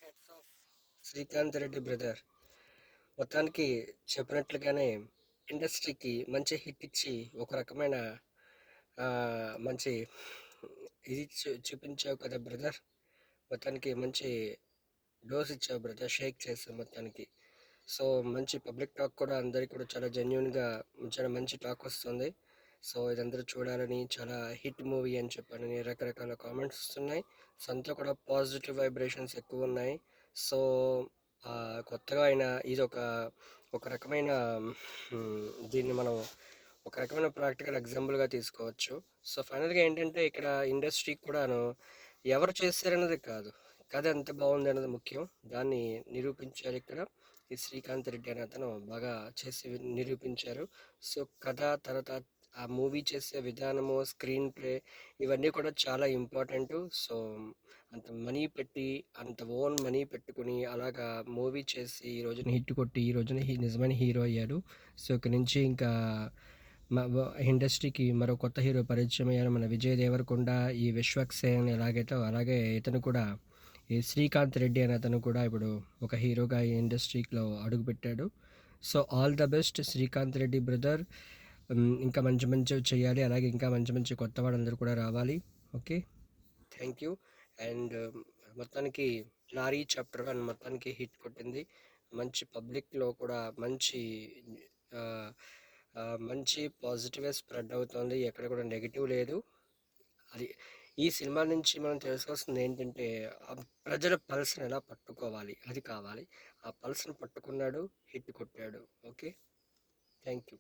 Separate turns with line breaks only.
Hats off Srikanth Reddy brother. మొత్తానికి చెప్పినట్లుగానే ఇండస్ట్రీకి మంచి హిట్ ఇచ్చి ఒక రకమైన మంచి ఇది చూపించావు కదా బ్రదర్. మొత్తానికి మంచి డోస్ ఇచ్చావు బ్రదర్, షేక్ చేసావు మొత్తానికి. సో మంచి పబ్లిక్ టాక్ కూడా అందరికీ కూడా చాలా జెన్యున్గా చాలా మంచి టాక్ వస్తుంది. సో ఇదందరూ చూడాలని, చాలా హిట్ మూవీ అని చెప్పాలని రకరకాల కామెంట్స్ వస్తున్నాయి. సో అంతా కూడా పాజిటివ్ వైబ్రేషన్స్ ఎక్కువ ఉన్నాయి. సో కొత్తగా అయినా ఇది ఒక రకమైన దీన్ని మనం ఒక రకమైన ప్రాక్టికల్ ఎగ్జాంపుల్గా తీసుకోవచ్చు. సో ఫైనల్గా ఏంటంటే ఇక్కడ ఇండస్ట్రీకి కూడాను ఎవరు చేశారన్నది కాదు, కథ ఎంత బాగుంది అన్నది ముఖ్యం. దాన్ని నిరూపించారు ఇక్కడ ఈ శ్రీకాంత్ రెడ్డి అనే అతను బాగా చేసి నిరూపించారు. సో కథ తర్వాత ఆ మూవీ చేసే విధానము, స్క్రీన్ ప్లే, ఇవన్నీ కూడా చాలా ఇంపార్టెంట్. సో అంత మనీ పెట్టి, అంత ఓన్ మనీ పెట్టుకుని అలాగా మూవీ చేసి ఈ రోజున హిట్ కొట్టి ఈ రోజున నిజమైన హీరో అయ్యాడు. సో ఇక్కడి నుంచి ఇంకా ఇండస్ట్రీకి మరో కొత్త హీరో పరిచయం అయ్యారు, మన విజయ్ దేవరకొండ. ఈ విశ్వక్ సేన్ ఎలాగైతే అలాగే ఇతను కూడా, ఈ శ్రీకాంత్ రెడ్డి అనే అతను కూడా ఇప్పుడు ఒక హీరోగా ఈ ఇండస్ట్రీలో అడుగుపెట్టాడు. So all the best Srikanth Reddy brother. ఇంకా మంచి మంచివి చేయాలి, అలాగే ఇంకా మంచి మంచి కొత్త వాళ్ళందరూ కూడా రావాలి. Okay, thank you. అండ్ మొత్తానికి నారీ చాప్టర్ 1 మొత్తానికి హిట్ కొట్టింది. మంచి పబ్లిక్లో కూడా మంచి మంచి పాజిటివే స్ప్రెడ్ అవుతుంది, ఎక్కడ కూడా నెగిటివ్ లేదు. అది ఈ సినిమా నుంచి మనం తెలుసుకోవాల్సింది ఏంటంటే ప్రజల పల్స్ని ఎలా పట్టుకోవాలి, అది కావాలి. ఆ పల్స్ని పట్టుకున్నాడు, హిట్ కొట్టాడు. Okay, thank you.